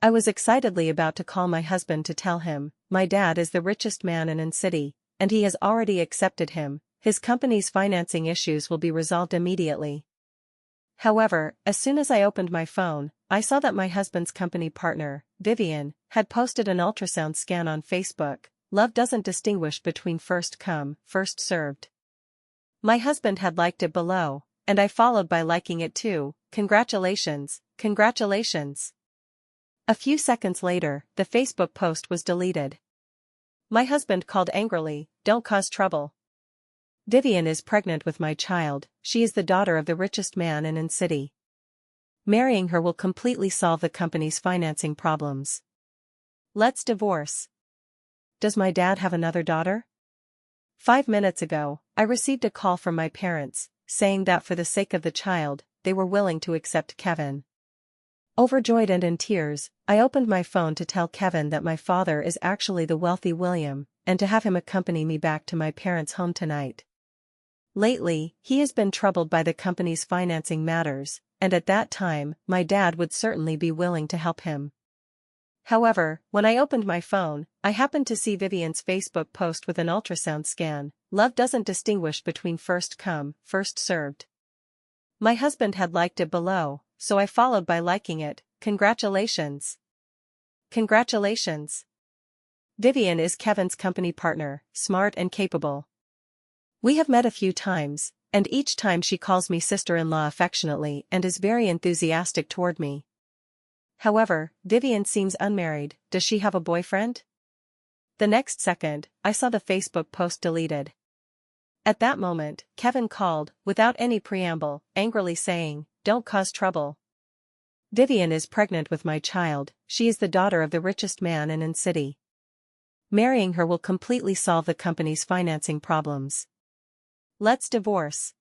I was excitedly about to call my husband to tell him, my dad is the richest man in city, and he has already accepted him, his company's financing issues will be resolved immediately. However, as soon as I opened my phone, I saw that my husband's company partner, Vivian, had posted an ultrasound scan on Facebook. Love doesn't distinguish between first come, first served. My husband had liked it below, and I followed by liking it too. Congratulations, congratulations. A few seconds later, the Facebook post was deleted. My husband called angrily, don't cause trouble. Vivian is pregnant with my child, she is the daughter of the richest man in city. Marrying her will completely solve the company's financing problems. Let's divorce. Does my dad have another daughter? 5 minutes ago, I received a call from my parents, saying that for the sake of the child, they were willing to accept Kevin. Overjoyed and in tears, I opened my phone to tell Kevin that my father is actually the wealthy William, and to have him accompany me back to my parents' home tonight. Lately, he has been troubled by the company's financing matters, and at that time, my dad would certainly be willing to help him. However, when I opened my phone, I happened to see Vivian's Facebook post with an ultrasound scan. Love doesn't distinguish between first come, first served. My husband had liked it below, so I followed by liking it. Congratulations. Congratulations. Vivian is Kevin's company partner, smart and capable. We have met a few times, and each time she calls me sister-in-law affectionately and is very enthusiastic toward me. However, Vivian seems unmarried. Does she have a boyfriend? The next second, I saw the Facebook post deleted. At that moment, Kevin called, without any preamble, angrily saying, don't cause trouble. Vivian is pregnant with my child, she is the daughter of the richest man in city. Marrying her will completely solve the company's financing problems. Let's divorce.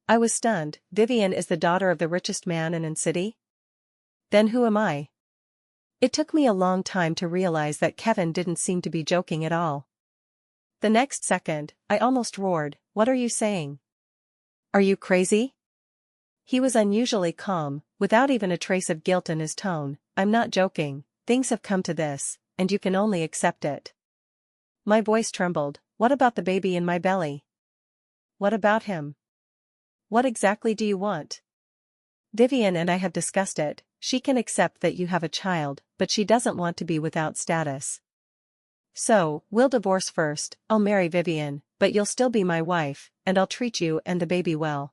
I was stunned. Vivian is the daughter of the richest man in city? Then who am I? It took me a long time to realize that Kevin didn't seem to be joking at all. The next second, I almost roared, what are you saying? Are you crazy? He was unusually calm, without even a trace of guilt in his tone. I'm not joking, things have come to this, and you can only accept it. My voice trembled. What about the baby in my belly? What about him? What exactly do you want? Vivian and I have discussed it. She can accept that you have a child, but she doesn't want to be without status. So, we'll divorce first. I'll marry Vivian, but you'll still be my wife, and I'll treat you and the baby well.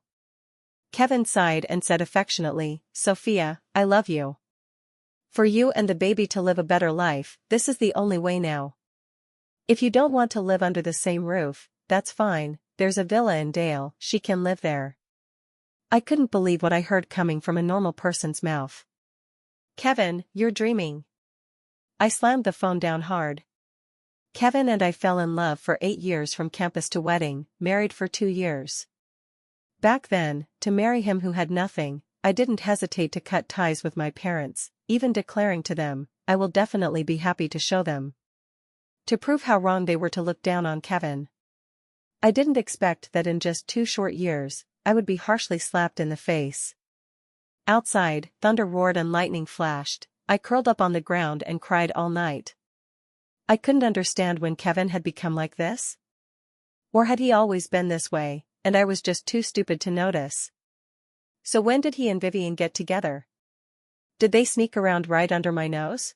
Kevin sighed and said affectionately, Sophia, I love you. For you and the baby to live a better life, this is the only way now. If you don't want to live under the same roof, that's fine, there's a villa in Dale, she can live there. I couldn't believe what I heard coming from a normal person's mouth. Kevin, you're dreaming. I slammed the phone down hard. Kevin and I fell in love for 8 years from campus to wedding, married for 2 years. Back then, to marry him who had nothing, I didn't hesitate to cut ties with my parents, even declaring to them, I will definitely be happy to show them. To prove how wrong they were to look down on Kevin. I didn't expect that in just 2 short years, I would be harshly slapped in the face. Outside, thunder roared and lightning flashed. I curled up on the ground and cried all night. I couldn't understand when Kevin had become like this. Or had he always been this way, and I was just too stupid to notice? So when did he and Vivian get together? Did they sneak around right under my nose?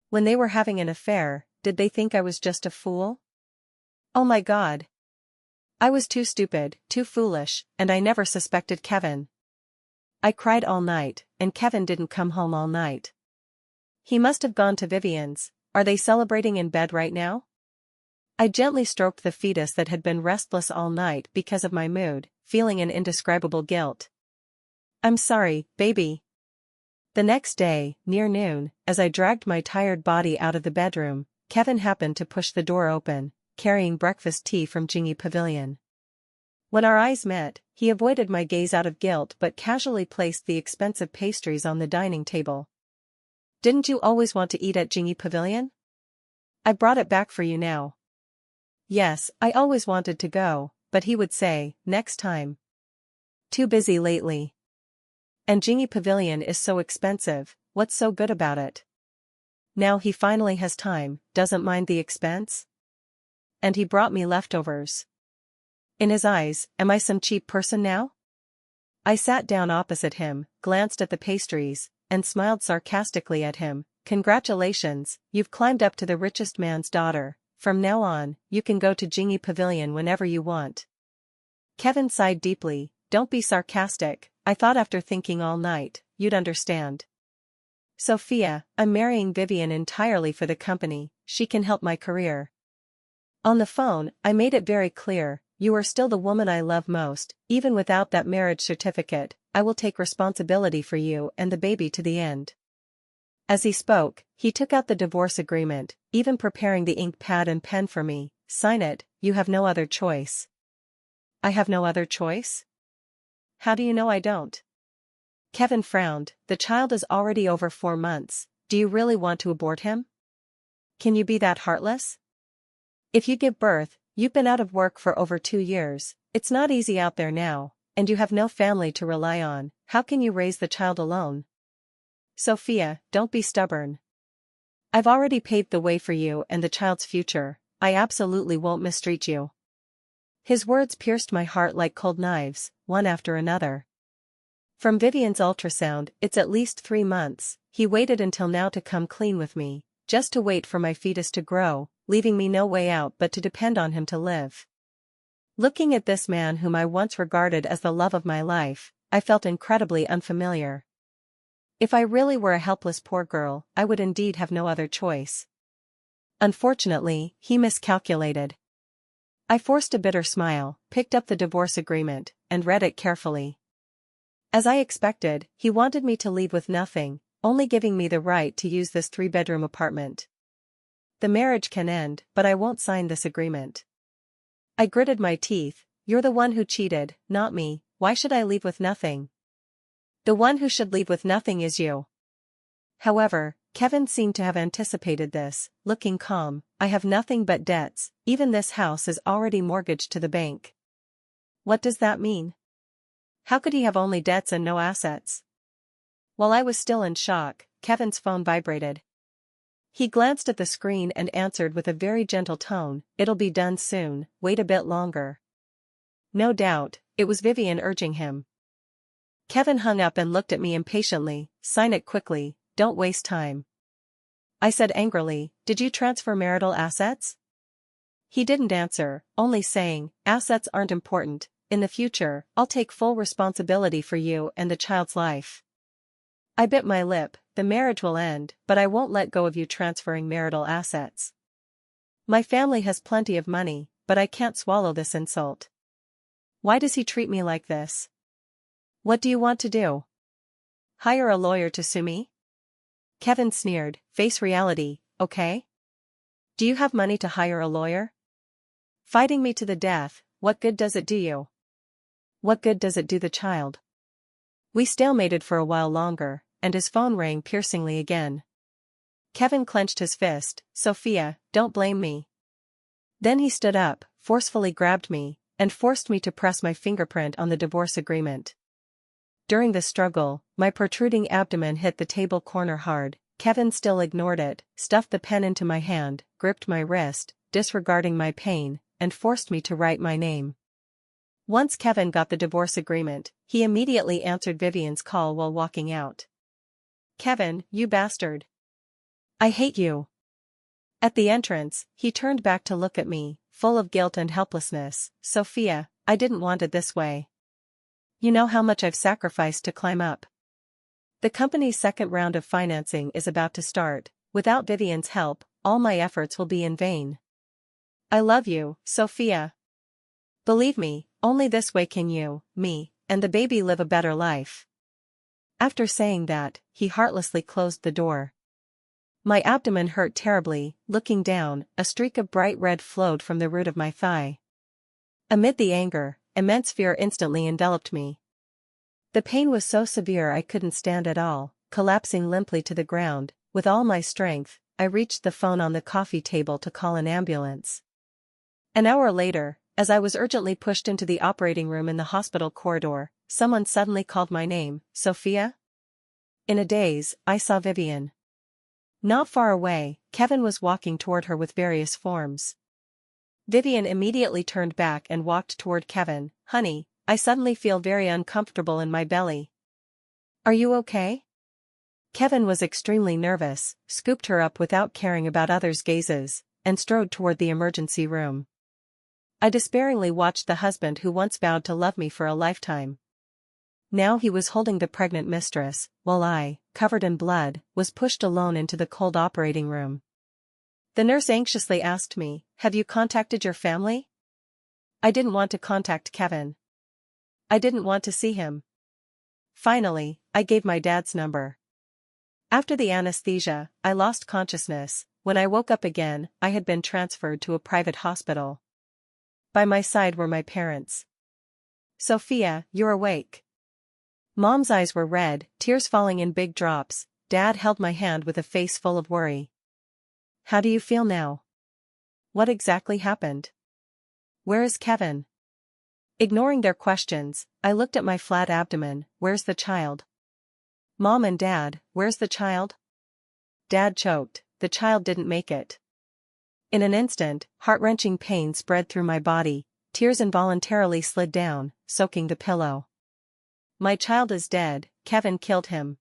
When they were having an affair, did they think I was just a fool? Oh my God. I was too stupid, too foolish, and I never suspected Kevin. I cried all night, and Kevin didn't come home all night. He must have gone to Vivian's. Are they celebrating in bed right now? I gently stroked the fetus that had been restless all night because of my mood, feeling an indescribable guilt. I'm sorry, baby. The next day, near noon, as I dragged my tired body out of the bedroom, Kevin happened to push the door open, carrying breakfast tea from Jingy Pavilion. When our eyes met, he avoided my gaze out of guilt but casually placed the expensive pastries on the dining table. Didn't you always want to eat at Jingy Pavilion? I brought it back for you now. Yes, I always wanted to go, but he would say, next time. Too busy lately. And Jingy Pavilion is so expensive, what's so good about it? Now he finally has time, doesn't mind the expense? And he brought me leftovers. In his eyes, am I some cheap person now? I sat down opposite him, glanced at the pastries, and smiled sarcastically at him. Congratulations, you've climbed up to the richest man's daughter. From now on, you can go to Jingy Pavilion whenever you want. Kevin sighed deeply. Don't be sarcastic, I thought after thinking all night, you'd understand. Sophia, I'm marrying Vivian entirely for the company, she can help my career. On the phone, I made it very clear, you are still the woman I love most, even without that marriage certificate, I will take responsibility for you and the baby to the end. As he spoke, he took out the divorce agreement, even preparing the ink pad and pen for me. Sign it, you have no other choice. I have no other choice? How do you know I don't? Kevin frowned. The child is already over 4 months, do you really want to abort him? Can you be that heartless? If you give birth, you've been out of work for over 2 years, it's not easy out there now, and you have no family to rely on, how can you raise the child alone? Sophia, don't be stubborn. I've already paved the way for you and the child's future, I absolutely won't mistreat you. His words pierced my heart like cold knives, one after another. From Vivian's ultrasound, it's at least 3 months, he waited until now to come clean with me, just to wait for my fetus to grow, leaving me no way out but to depend on him to live. Looking at this man whom I once regarded as the love of my life, I felt incredibly unfamiliar. If I really were a helpless poor girl, I would indeed have no other choice. Unfortunately, he miscalculated. I forced a bitter smile, picked up the divorce agreement, and read it carefully. As I expected, he wanted me to leave with nothing, only giving me the right to use this 3-bedroom apartment. The marriage can end, but I won't sign this agreement. I gritted my teeth. You're the one who cheated, not me, why should I leave with nothing? The one who should leave with nothing is you. However, Kevin seemed to have anticipated this, looking calm. I have nothing but debts, even this house is already mortgaged to the bank. What does that mean? How could he have only debts and no assets? While I was still in shock, Kevin's phone vibrated. He glanced at the screen and answered with a very gentle tone, it'll be done soon, wait a bit longer. No doubt, it was Vivian urging him. Kevin hung up and looked at me impatiently, sign it quickly, don't waste time. I said angrily, did you transfer marital assets? He didn't answer, only saying, assets aren't important, in the future, I'll take full responsibility for you and the child's life. I bit my lip, the marriage will end, but I won't let go of you transferring marital assets. My family has plenty of money, but I can't swallow this insult. Why does he treat me like this? What do you want to do? Hire a lawyer to sue me? Kevin sneered, face reality, okay? Do you have money to hire a lawyer? Fighting me to the death, what good does it do you? What good does it do the child? We stalemated for a while longer, and his phone rang piercingly again. Kevin clenched his fist, Sophia, don't blame me. Then he stood up, forcefully grabbed me, and forced me to press my fingerprint on the divorce agreement. During the struggle, my protruding abdomen hit the table corner hard. Kevin still ignored it, stuffed the pen into my hand, gripped my wrist, disregarding my pain, and forced me to write my name. Once Kevin got the divorce agreement, he immediately answered Vivian's call while walking out. Kevin, you bastard. I hate you. At the entrance, he turned back to look at me, full of guilt and helplessness. Sophia, I didn't want it this way. You know how much I've sacrificed to climb up. The company's second round of financing is about to start. Without Vivian's help, all my efforts will be in vain. I love you, Sophia. Believe me, only this way can you, me, and the baby live a better life. After saying that, he heartlessly closed the door. My abdomen hurt terribly. Looking down, a streak of bright red flowed from the root of my thigh. Amid the anger, immense fear instantly enveloped me. The pain was so severe I couldn't stand at all, collapsing limply to the ground. With all my strength, I reached the phone on the coffee table to call an ambulance. An hour later, as I was urgently pushed into the operating room in the hospital corridor, someone suddenly called my name, Sophia? In a daze, I saw Vivian. Not far away, Kevin was walking toward her with various forms. Vivian immediately turned back and walked toward Kevin. "Honey, I suddenly feel very uncomfortable in my belly. Are you okay?" Kevin was extremely nervous, scooped her up without caring about others' gazes, and strode toward the emergency room. I despairingly watched the husband who once vowed to love me for a lifetime. Now he was holding the pregnant mistress, while I, covered in blood, was pushed alone into the cold operating room. The nurse anxiously asked me, "Have you contacted your family?" I didn't want to contact Kevin. I didn't want to see him. Finally, I gave my dad's number. After the anesthesia, I lost consciousness. When I woke up again, I had been transferred to a private hospital. By my side were my parents. "Sophia, you're awake." Mom's eyes were red, tears falling in big drops. Dad held my hand with a face full of worry. "How do you feel now? What exactly happened? Where is Kevin?" Ignoring their questions, I looked at my flat abdomen. "Where's the child?" "Mom and Dad, where's the child?" Dad choked. "The child didn't make it." In an instant, heart-wrenching pain spread through my body. Tears involuntarily slid down, soaking the pillow. "My child is dead, Kevin killed him."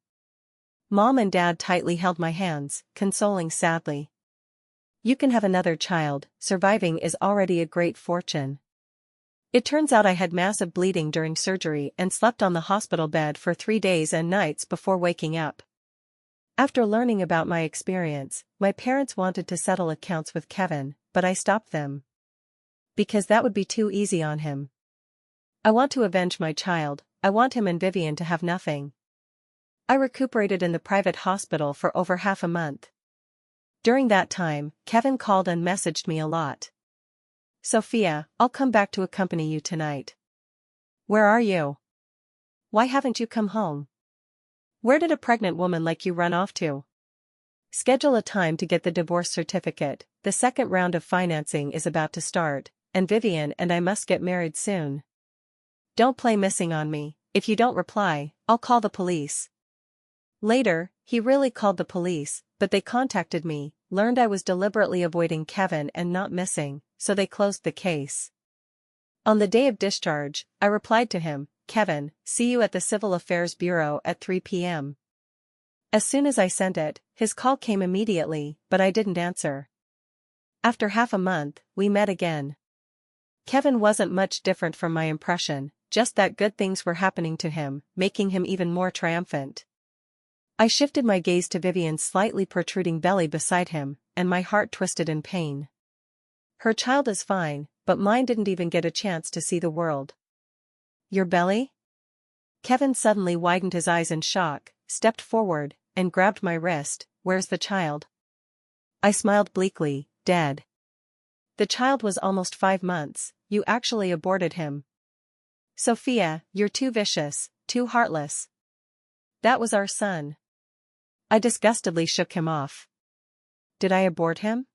Mom and Dad tightly held my hands, consoling sadly. "You can have another child, surviving is already a great fortune." It turns out I had massive bleeding during surgery and slept on the hospital bed for 3 days and nights before waking up. After learning about my experience, my parents wanted to settle accounts with Kevin, but I stopped them. Because that would be too easy on him. I want to avenge my child. I want him and Vivian to have nothing. I recuperated in the private hospital for over half a month. During that time, Kevin called and messaged me a lot. "Sophia, I'll come back to accompany you tonight." "Where are you? Why haven't you come home? Where did a pregnant woman like you run off to?" "Schedule a time to get the divorce certificate. The second round of financing is about to start, and Vivian and I must get married soon. Don't play missing on me. If you don't reply, I'll call the police." Later, he really called the police, but they contacted me, learned I was deliberately avoiding Kevin and not missing, so they closed the case. On the day of discharge, I replied to him, "Kevin, see you at the Civil Affairs Bureau at 3 p.m. As soon as I sent it, his call came immediately, but I didn't answer. After half a month, we met again. Kevin wasn't much different from my impression, just that good things were happening to him, making him even more triumphant. I shifted my gaze to Vivian's slightly protruding belly beside him, and my heart twisted in pain. Her child is fine, but mine didn't even get a chance to see the world. "Your belly?" Kevin suddenly widened his eyes in shock, stepped forward, and grabbed my wrist. "Where's the child?" I smiled bleakly. "Dead." "The child was almost 5 months, you actually aborted him." "Sophia, you're too vicious, too heartless. That was our son." I disgustedly shook him off. "Did I abort him?"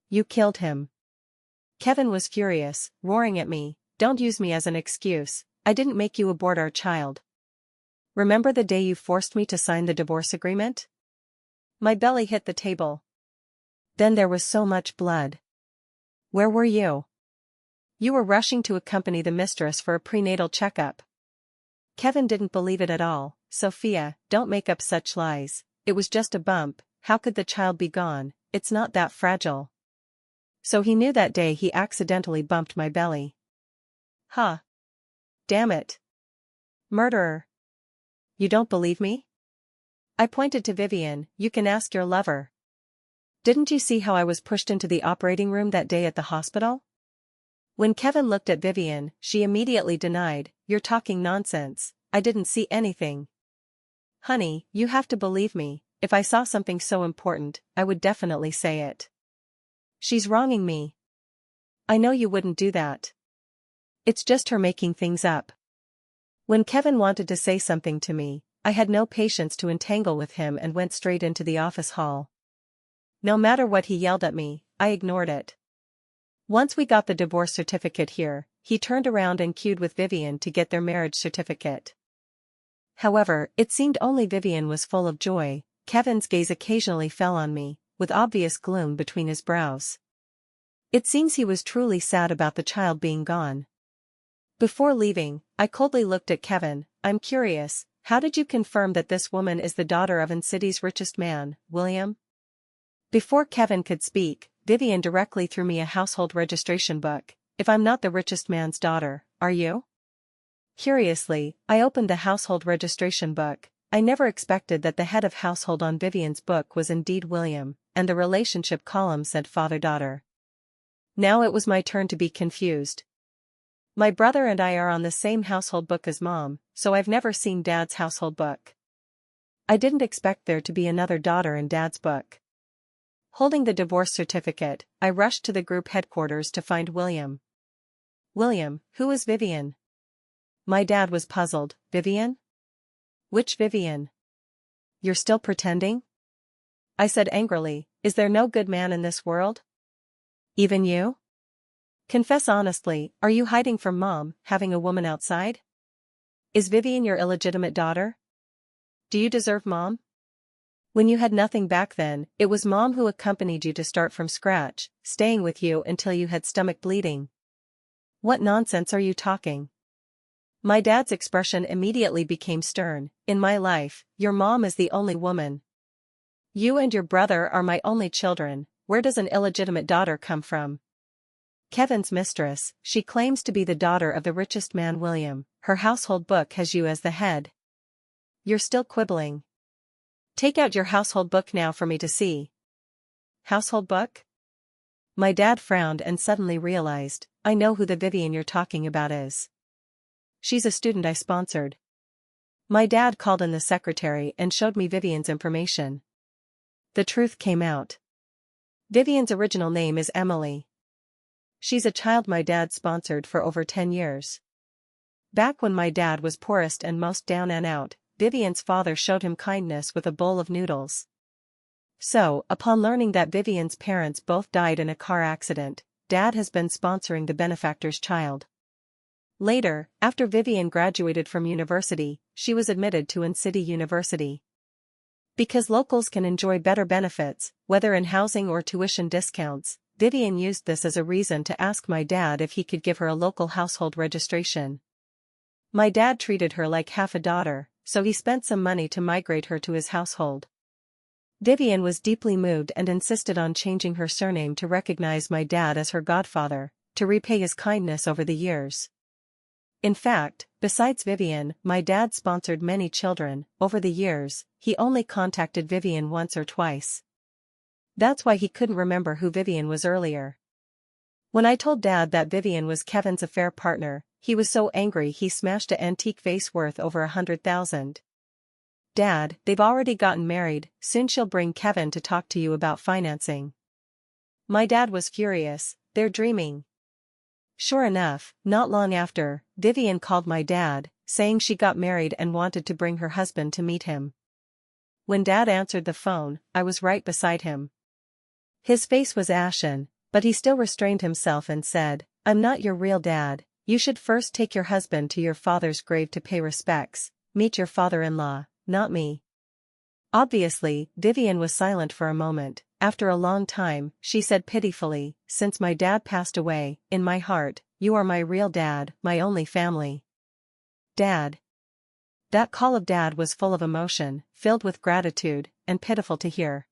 "You killed him." Kevin was furious, roaring at me, "Don't use me as an excuse. I didn't make you abort our child. Remember the day you forced me to sign the divorce agreement?" My belly hit the table. Then there was so much blood. "Where were you?" "You were rushing to accompany the mistress for a prenatal checkup." Kevin didn't believe it at all. "Sophia, don't make up such lies. It was just a bump. How could the child be gone? It's not that fragile." So he knew that day he accidentally bumped my belly. Huh. Damn it. Murderer. You don't believe me? I pointed to Vivian. "You can ask your lover. Didn't you see how I was pushed into the operating room that day at the hospital?" When Kevin looked at Vivian, she immediately denied, "You're talking nonsense. I didn't see anything." "Honey, you have to believe me. If I saw something so important, I would definitely say it." "She's wronging me." "I know you wouldn't do that. It's just her making things up." When Kevin wanted to say something to me, I had no patience to entangle with him and went straight into the office hall. No matter what he yelled at me, I ignored it. Once we got the divorce certificate here, he turned around and queued with Vivian to get their marriage certificate. However, it seemed only Vivian was full of joy. Kevin's gaze occasionally fell on me, with obvious gloom between his brows. It seems he was truly sad about the child being gone. Before leaving, I coldly looked at Kevin. I'm curious, how did you confirm that this woman is the daughter of city's richest man, William? Before Kevin could speak, Vivian directly threw me a household registration book. If I'm not the richest man's daughter, are you? Curiously, I opened the household registration book. I never expected that the head of household on Vivian's book was indeed William, and the relationship column said father-daughter. Now it was my turn to be confused. My brother and I are on the same household book as Mom, so I've never seen Dad's household book. I didn't expect there to be another daughter in Dad's book. Holding the divorce certificate, I rushed to the group headquarters to find William. William, who is Vivian? My dad was puzzled. Vivian? Which Vivian? You're still pretending? I said angrily, is there no good man in this world? Even you? Confess honestly, are you hiding from Mom, having a woman outside? Is Vivian your illegitimate daughter? Do you deserve Mom? When you had nothing back then, it was Mom who accompanied you to start from scratch, staying with you until you had stomach bleeding. What nonsense are you talking? My dad's expression immediately became stern. In my life, your mom is the only woman. You and your brother are my only children. Where does an illegitimate daughter come from? Kevin's mistress, she claims to be the daughter of the richest man William. Her household book has you as the head. You're still quibbling. Take out your household book now for me to see. Household book? My dad frowned and suddenly realized, I know who the Vivian you're talking about is. She's a student I sponsored. My dad called in the secretary and showed me Vivian's information. The truth came out. Vivian's original name is Emily. She's a child my dad sponsored for over 10 years. Back when my dad was poorest and most down and out, Vivian's father showed him kindness with a bowl of noodles. So, upon learning that Vivian's parents both died in a car accident, Dad has been sponsoring the benefactor's child. Later, after Vivian graduated from university, she was admitted to City University. Because locals can enjoy better benefits, whether in housing or tuition discounts, Vivian used this as a reason to ask my dad if he could give her a local household registration. My dad treated her like half a daughter, so he spent some money to migrate her to his household. Vivian was deeply moved and insisted on changing her surname to recognize my dad as her godfather, to repay his kindness over the years. In fact, besides Vivian, my dad sponsored many children. Over the years, he only contacted Vivian once or twice. That's why he couldn't remember who Vivian was earlier. When I told Dad that Vivian was Kevin's affair partner, he was so angry he smashed an antique vase worth over $100,000. Dad, they've already gotten married, soon she'll bring Kevin to talk to you about financing. My dad was furious, they're dreaming. Sure enough, not long after, Vivian called my dad, saying she got married and wanted to bring her husband to meet him. When Dad answered the phone, I was right beside him. His face was ashen, but he still restrained himself and said, I'm not your real dad, you should first take your husband to your father's grave to pay respects, meet your father-in-law, not me. Obviously, Vivian was silent for a moment. After a long time, she said pitifully, since my dad passed away, in my heart, you are my real dad, my only family. Dad. That call of Dad was full of emotion, filled with gratitude, and pitiful to hear.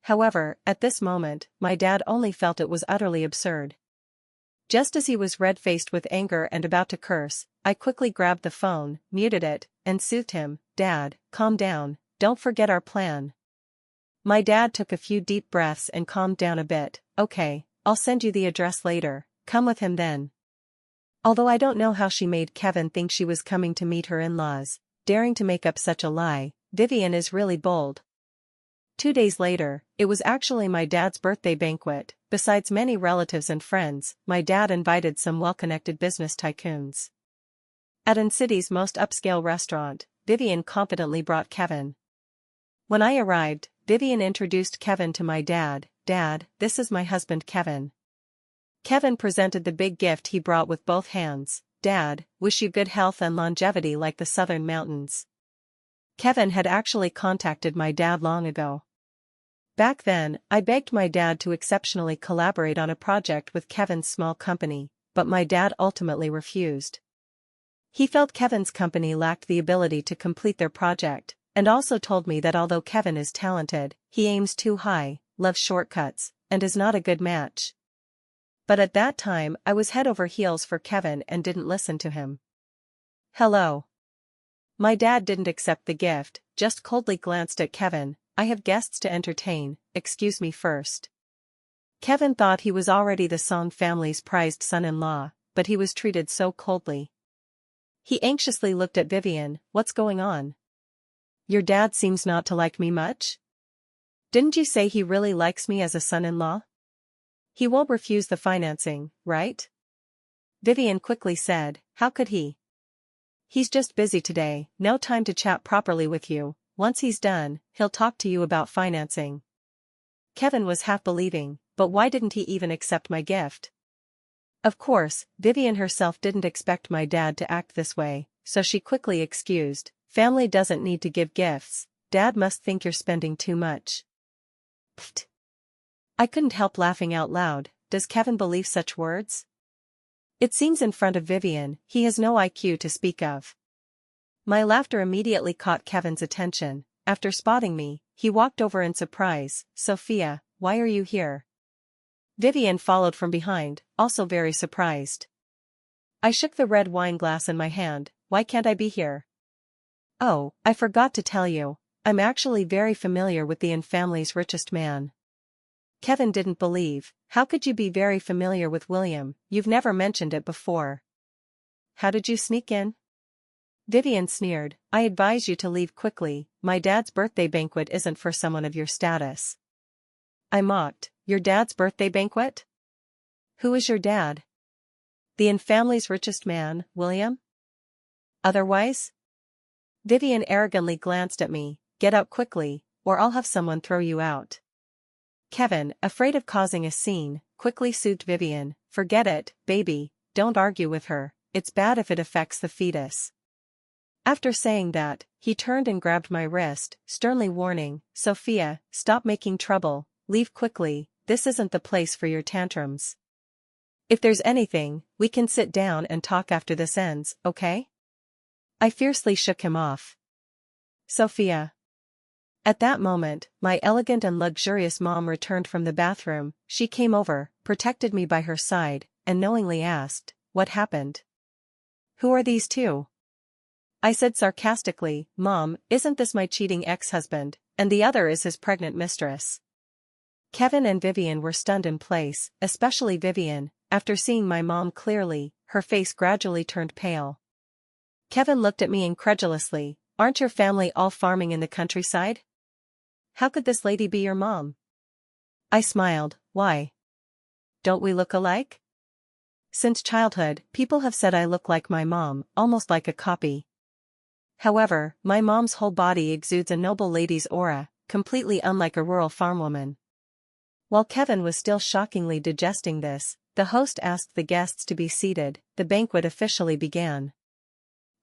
However, at this moment, my dad only felt it was utterly absurd. Just as he was red-faced with anger and about to curse, I quickly grabbed the phone, muted it, and soothed him, Dad, calm down, don't forget our plan. My dad took a few deep breaths and calmed down a bit. Okay, I'll send you the address later, come with him then. Although I don't know how she made Kevin think she was coming to meet her in-laws, daring to make up such a lie, Vivian is really bold. 2 days later, it was actually my dad's birthday banquet. Besides many relatives and friends, my dad invited some well-connected business tycoons. At City's most upscale restaurant, Vivian confidently brought Kevin. When I arrived, Vivian introduced Kevin to my dad. Dad, this is my husband Kevin. Kevin presented the big gift he brought with both hands. Dad, wish you good health and longevity like the southern mountains. Kevin had actually contacted my dad long ago. Back then, I begged my dad to exceptionally collaborate on a project with Kevin's small company, but my dad ultimately refused. He felt Kevin's company lacked the ability to complete their project, and also told me that although Kevin is talented, he aims too high, loves shortcuts, and is not a good match. But at that time I was head over heels for Kevin and didn't listen to him. Hello. My dad didn't accept the gift, just coldly glanced at Kevin. I have guests to entertain, excuse me first. Kevin thought he was already the Song family's prized son-in-law, but he was treated so coldly. He anxiously looked at Vivian. What's going on? Your dad seems not to like me much? Didn't you say he really likes me as a son-in-law? He won't refuse the financing, right? Vivian quickly said, how could he? He's just busy today, no time to chat properly with you. Once he's done, he'll talk to you about financing. Kevin was half believing, but why didn't he even accept my gift? Of course, Vivian herself didn't expect my dad to act this way, so she quickly excused, family doesn't need to give gifts, dad must think you're spending too much. Pfft. I couldn't help laughing out loud. Does Kevin believe such words? It seems in front of Vivian, he has no IQ to speak of. My laughter immediately caught Kevin's attention. After spotting me, he walked over in surprise. Sophia, why are you here? Vivian followed from behind, also very surprised. I shook the red wine glass in my hand. Why can't I be here? Oh, I forgot to tell you, I'm actually very familiar with the family's richest man. Kevin didn't believe. How could you be very familiar with William? You've never mentioned it before. How did you sneak in? Vivian sneered. I advise you to leave quickly. My dad's birthday banquet isn't for someone of your status. I mocked. Your dad's birthday banquet? Who is your dad? The family's richest man, William? Otherwise? Vivian arrogantly glanced at me. Get out quickly, or I'll have someone throw you out. Kevin, afraid of causing a scene, quickly soothed Vivian. Forget it, baby, don't argue with her, it's bad if it affects the fetus. After saying that, he turned and grabbed my wrist, sternly warning, Sophia, stop making trouble, leave quickly, this isn't the place for your tantrums. If there's anything, we can sit down and talk after this ends, okay? I fiercely shook him off. Sophia. At that moment, my elegant and luxurious mom returned from the bathroom. She came over, protected me by her side, and knowingly asked, what happened? Who are these two? I said sarcastically, Mom, isn't this my cheating ex-husband, and the other is his pregnant mistress? Kevin and Vivian were stunned in place, especially Vivian. After seeing my mom clearly, her face gradually turned pale. Kevin looked at me incredulously. Aren't your family all farming in the countryside? How could this lady be your mom? I smiled. Why? Don't we look alike? Since childhood, people have said I look like my mom, almost like a copy. However, my mom's whole body exudes a noble lady's aura, completely unlike a rural farmwoman. While Kevin was still shockingly digesting this, the host asked the guests to be seated. The banquet officially began.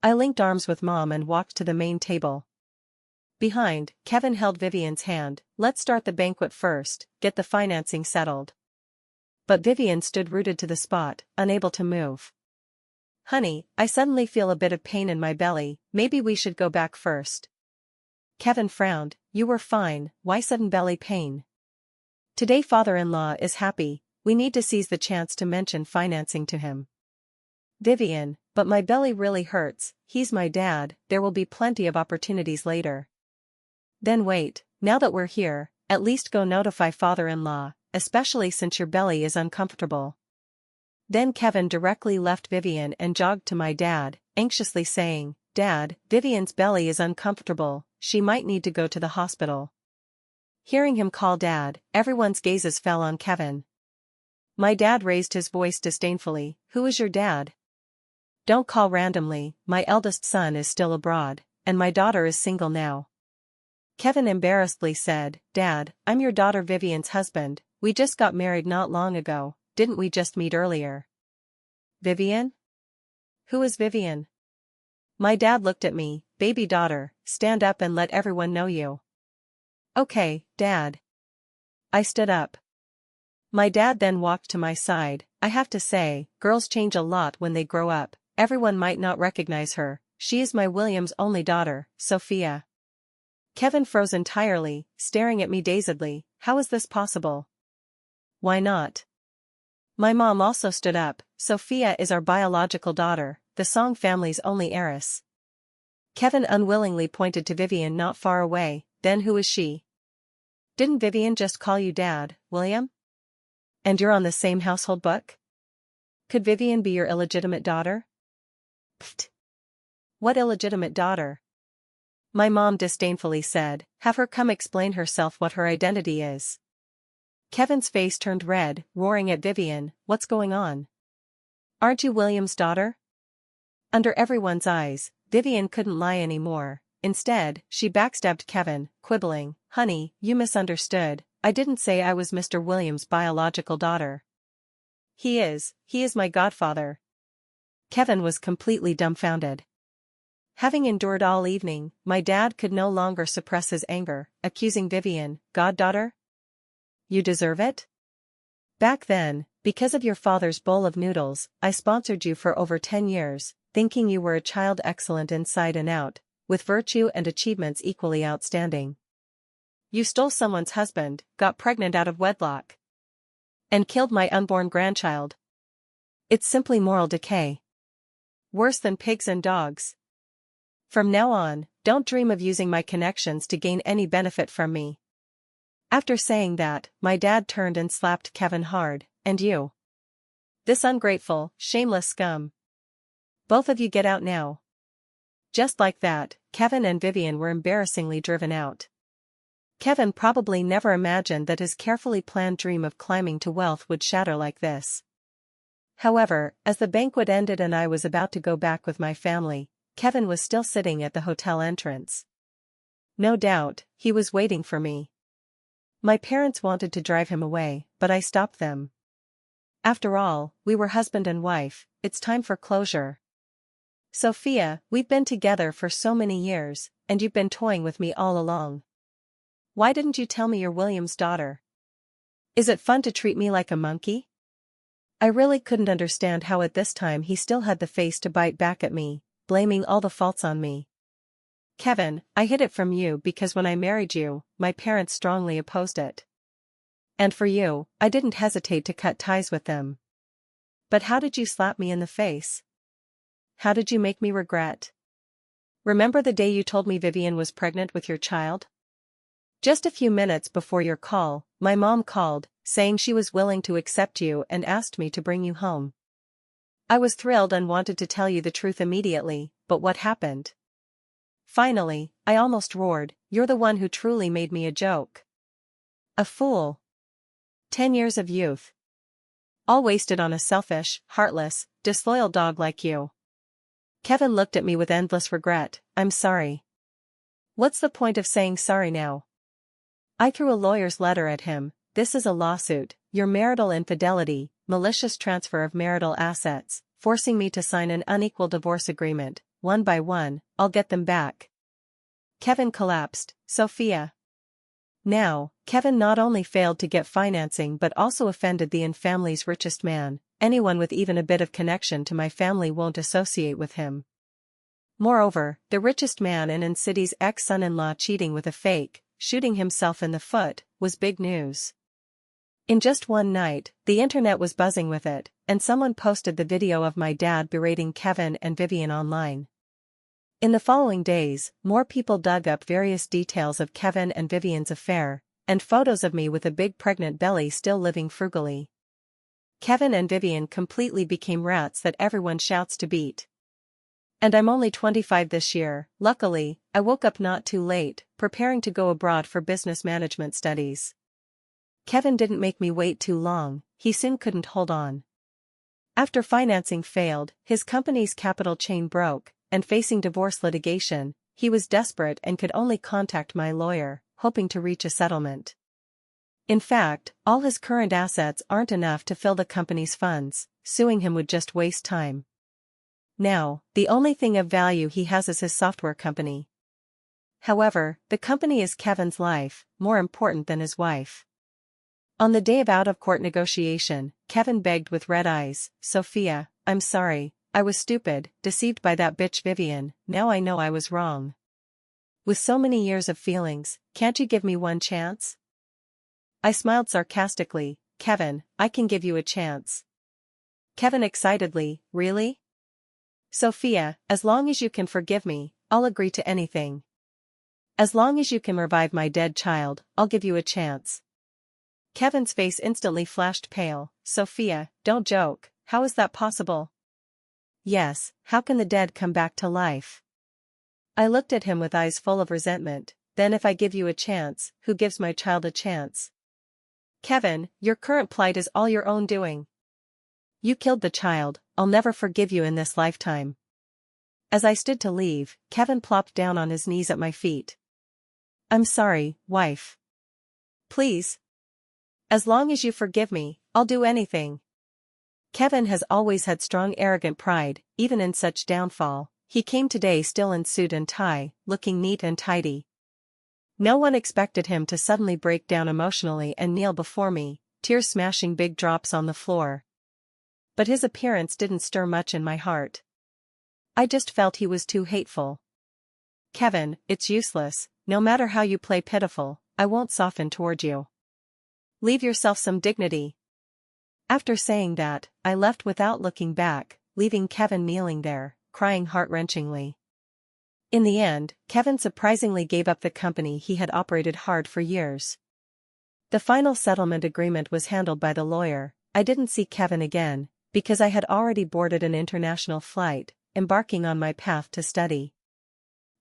I linked arms with Mom and walked to the main table. Behind, Kevin held Vivian's hand. Let's start the banquet first, get the financing settled. But Vivian stood rooted to the spot, unable to move. Honey, I suddenly feel a bit of pain in my belly, maybe we should go back first. Kevin frowned. You were fine, why sudden belly pain? Today father-in-law is happy, we need to seize the chance to mention financing to him. Vivian, but my belly really hurts, he's my dad, there will be plenty of opportunities later. Then wait, now that we're here, at least go notify father-in-law, especially since your belly is uncomfortable. Then Kevin directly left Vivian and jogged to my dad, anxiously saying, Dad, Vivian's belly is uncomfortable, she might need to go to the hospital. Hearing him call Dad, everyone's gazes fell on Kevin. My dad raised his voice disdainfully. Who is your dad? Don't call randomly, my eldest son is still abroad, and my daughter is single now. Kevin embarrassedly said, Dad, I'm your daughter Vivian's husband, we just got married not long ago, didn't we just meet earlier? Vivian? Who is Vivian? My dad looked at me, baby daughter, stand up and let everyone know you. Okay, Dad. I stood up. My dad then walked to my side. I have to say, girls change a lot when they grow up. Everyone might not recognize her. She is my William's only daughter, Sophia. Kevin froze entirely, staring at me dazedly. How is this possible? Why not? My mom also stood up. Sophia is our biological daughter, the Song family's only heiress. Kevin unwillingly pointed to Vivian not far away. Then who is she? Didn't Vivian just call you Dad, William? And you're on the same household book? Could Vivian be your illegitimate daughter? Pfft. What illegitimate daughter? My mom disdainfully said. Have her come explain herself what her identity is. Kevin's face turned red, roaring at Vivian, what's going on? Aren't you William's daughter? Under everyone's eyes, Vivian couldn't lie anymore. Instead, she backstabbed Kevin, quibbling, honey, you misunderstood. I didn't say I was Mr. Williams' biological daughter. He is my godfather. Kevin was completely dumbfounded. Having endured all evening, my dad could no longer suppress his anger, accusing Vivian, goddaughter? You deserve it? Back then, because of your father's bowl of noodles, I sponsored you for over 10 years, thinking you were a child excellent inside and out, with virtue and achievements equally outstanding. You stole someone's husband, got pregnant out of wedlock, and killed my unborn grandchild. It's simply moral decay. Worse than pigs and dogs. From now on, don't dream of using my connections to gain any benefit from me. After saying that, my dad turned and slapped Kevin hard. And you? This ungrateful, shameless scum. Both of you get out now. Just like that, Kevin and Vivian were embarrassingly driven out. Kevin probably never imagined that his carefully planned dream of climbing to wealth would shatter like this. However, as the banquet ended and I was about to go back with my family, Kevin was still sitting at the hotel entrance. No doubt, he was waiting for me. My parents wanted to drive him away, but I stopped them. After all, we were husband and wife, it's time for closure. Sophia, we've been together for so many years, and you've been toying with me all along. Why didn't you tell me you're William's daughter? Is it fun to treat me like a monkey? I really couldn't understand how at this time he still had the face to bite back at me, blaming all the faults on me. Kevin, I hid it from you because when I married you, my parents strongly opposed it. And for you, I didn't hesitate to cut ties with them. But how did you slap me in the face? How did you make me regret? Remember the day you told me Vivian was pregnant with your child? Just a few minutes before your call, my mom called, saying she was willing to accept you and asked me to bring you home. I was thrilled and wanted to tell you the truth immediately, but what happened? Finally, I almost roared, you're the one who truly made me a joke. A fool. 10 years of youth. All wasted on a selfish, heartless, disloyal dog like you. Kevin looked at me with endless regret. I'm sorry. What's the point of saying sorry now? I threw a lawyer's letter at him. This is a lawsuit, your marital infidelity, malicious transfer of marital assets, forcing me to sign an unequal divorce agreement. One by one, I'll get them back. Kevin collapsed. Sophia. Now, Kevin not only failed to get financing but also offended the family's richest man. Anyone with even a bit of connection to my family won't associate with him. Moreover, the richest man in city's ex-son-in-law cheating with a fake, shooting himself in the foot, was big news. In just one night, the internet was buzzing with it, and someone posted the video of my dad berating Kevin and Vivian online. In the following days, more people dug up various details of Kevin and Vivian's affair, and photos of me with a big pregnant belly still living frugally. Kevin and Vivian completely became rats that everyone shouts to beat. And I'm only 25 this year. Luckily, I woke up not too late, preparing to go abroad for business management studies. Kevin didn't make me wait too long, he soon couldn't hold on. After financing failed, his company's capital chain broke, and facing divorce litigation, he was desperate and could only contact my lawyer, hoping to reach a settlement. In fact, all his current assets aren't enough to fill the company's funds, suing him would just waste time. Now, the only thing of value he has is his software company. However, the company is Kevin's life, more important than his wife. On the day of out-of-court negotiation, Kevin begged with red eyes, "Sophia, I'm sorry, I was stupid, deceived by that bitch Vivian, now I know I was wrong. With so many years of feelings, can't you give me one chance?" I smiled sarcastically, "Kevin, I can give you a chance." Kevin excitedly, "Really?" "Sophia, as long as you can forgive me, I'll agree to anything. As long as you can revive my dead child, I'll give you a chance." Kevin's face instantly flashed pale. "Sophia, don't joke, how is that possible?" "Yes, how can the dead come back to life?" I looked at him with eyes full of resentment. "Then if I give you a chance, who gives my child a chance?" "Kevin, your current plight is all your own doing. You killed the child, I'll never forgive you in this lifetime." As I stood to leave, Kevin plopped down on his knees at my feet. "I'm sorry, wife. Please. As long as you forgive me, I'll do anything." Kevin has always had strong arrogant pride, even in such downfall. He came today still in suit and tie, looking neat and tidy. No one expected him to suddenly break down emotionally and kneel before me, tears smashing big drops on the floor. But his appearance didn't stir much in my heart. I just felt he was too hateful. "Kevin, it's useless, no matter how you play pitiful, I won't soften toward you. Leave yourself some dignity." After saying that, I left without looking back, leaving Kevin kneeling there, crying heart-wrenchingly. In the end, Kevin surprisingly gave up the company he had operated hard for years. The final settlement agreement was handled by the lawyer. I didn't see Kevin again, because I had already boarded an international flight, embarking on my path to study.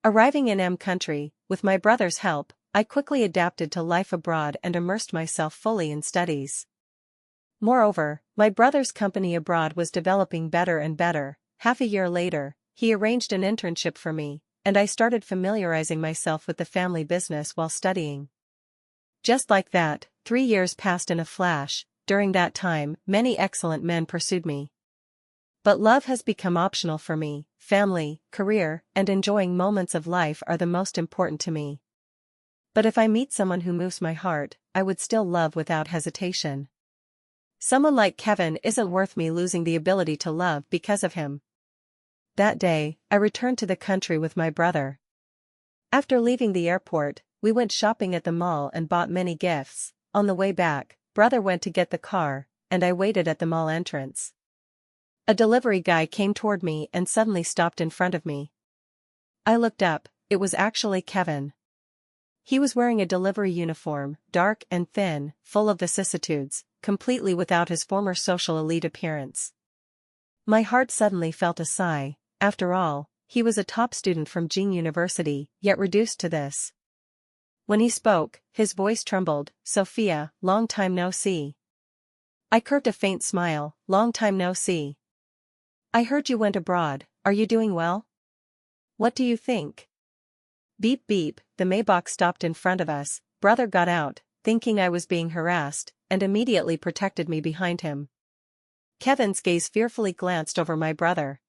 Arriving in M country, with my brother's help, I quickly adapted to life abroad and immersed myself fully in studies. Moreover, my brother's company abroad was developing better and better. Half a year later, he arranged an internship for me, and I started familiarizing myself with the family business while studying. Just like that, 3 years passed in a flash. During that time, many excellent men pursued me. But love has become optional for me. Family, career, and enjoying moments of life are the most important to me. But if I meet someone who moves my heart, I would still love without hesitation. Someone like Kevin isn't worth me losing the ability to love because of him. That day, I returned to the country with my brother. After leaving the airport, we went shopping at the mall and bought many gifts. On the way back, brother went to get the car, and I waited at the mall entrance. A delivery guy came toward me and suddenly stopped in front of me. I looked up, it was actually Kevin. He was wearing a delivery uniform, dark and thin, full of vicissitudes, completely without his former social elite appearance. My heart suddenly felt a sigh. After all, he was a top student from Jing University, yet reduced to this. When he spoke, his voice trembled. "Sophia, long time no see." I curved a faint smile. "Long time no see. I heard you went abroad, are you doing well? What do you think?" Beep beep, the Maybach stopped in front of us. Brother got out, thinking I was being harassed, and immediately protected me behind him. Kevin's gaze fearfully glanced over my brother.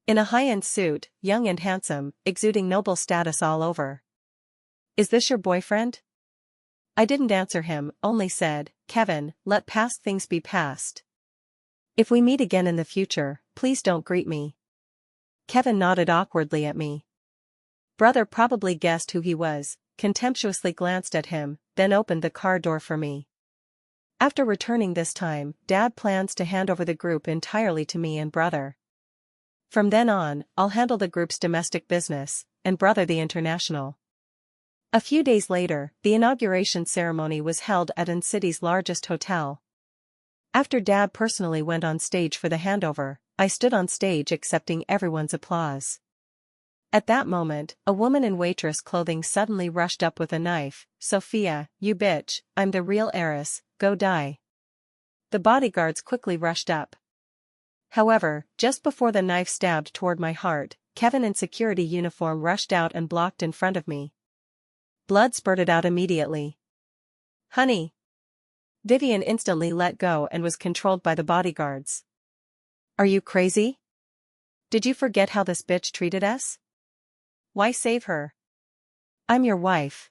In a high-end suit, young and handsome, exuding noble status all over. "Is this your boyfriend?" I didn't answer him, only said, "Kevin, let past things be past. If we meet again in the future, please don't greet me." Kevin nodded awkwardly at me. Brother probably guessed who he was, contemptuously glanced at him, then opened the car door for me. After returning this time, Dad plans to hand over the group entirely to me and brother. From then on, I'll handle the group's domestic business, and brother the international. A few days later, the inauguration ceremony was held at N City's largest hotel. After Dad personally went on stage for the handover, I stood on stage accepting everyone's applause. At that moment, a woman in waitress clothing suddenly rushed up with a knife. "Sophia, you bitch, I'm the real heiress, go die." The bodyguards quickly rushed up. However, just before the knife stabbed toward my heart, Kevin in security uniform rushed out and blocked in front of me. Blood spurted out immediately. "Honey." Vivian instantly let go and was controlled by the bodyguards. "Are you crazy?" Did you forget how this bitch treated us? Why save her? I'm your wife.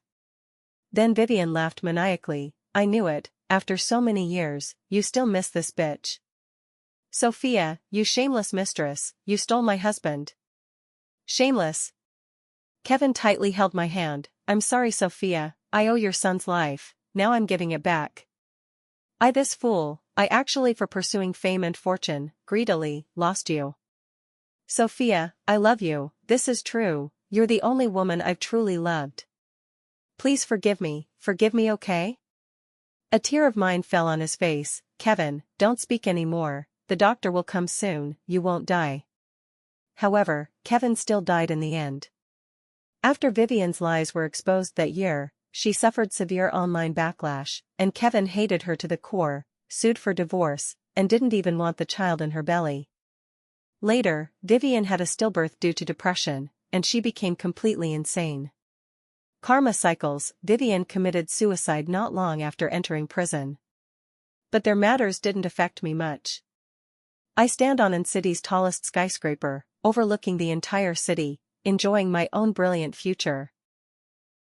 Then Vivian laughed maniacally. I knew it, after so many years, you still miss this bitch. Sophia, you shameless mistress, you stole my husband. Shameless. Kevin tightly held my hand. I'm sorry, Sophia, I owe your son's life, now I'm giving it back. This fool, I actually for pursuing fame and fortune, greedily, lost you. Sophia, I love you, this is true, you're the only woman I've truly loved. Please forgive me, okay? A tear of mine fell on his face. Kevin, don't speak anymore, the doctor will come soon, you won't die. However, Kevin still died in the end. After Vivian's lies were exposed that year, she suffered severe online backlash, and Kevin hated her to the core, sued for divorce, and didn't even want the child in her belly. Later, Vivian had a stillbirth due to depression, and she became completely insane. Karma cycles. Vivian committed suicide not long after entering prison. But their matters didn't affect me much. I stand on an city's tallest skyscraper, overlooking the entire city, enjoying my own brilliant future.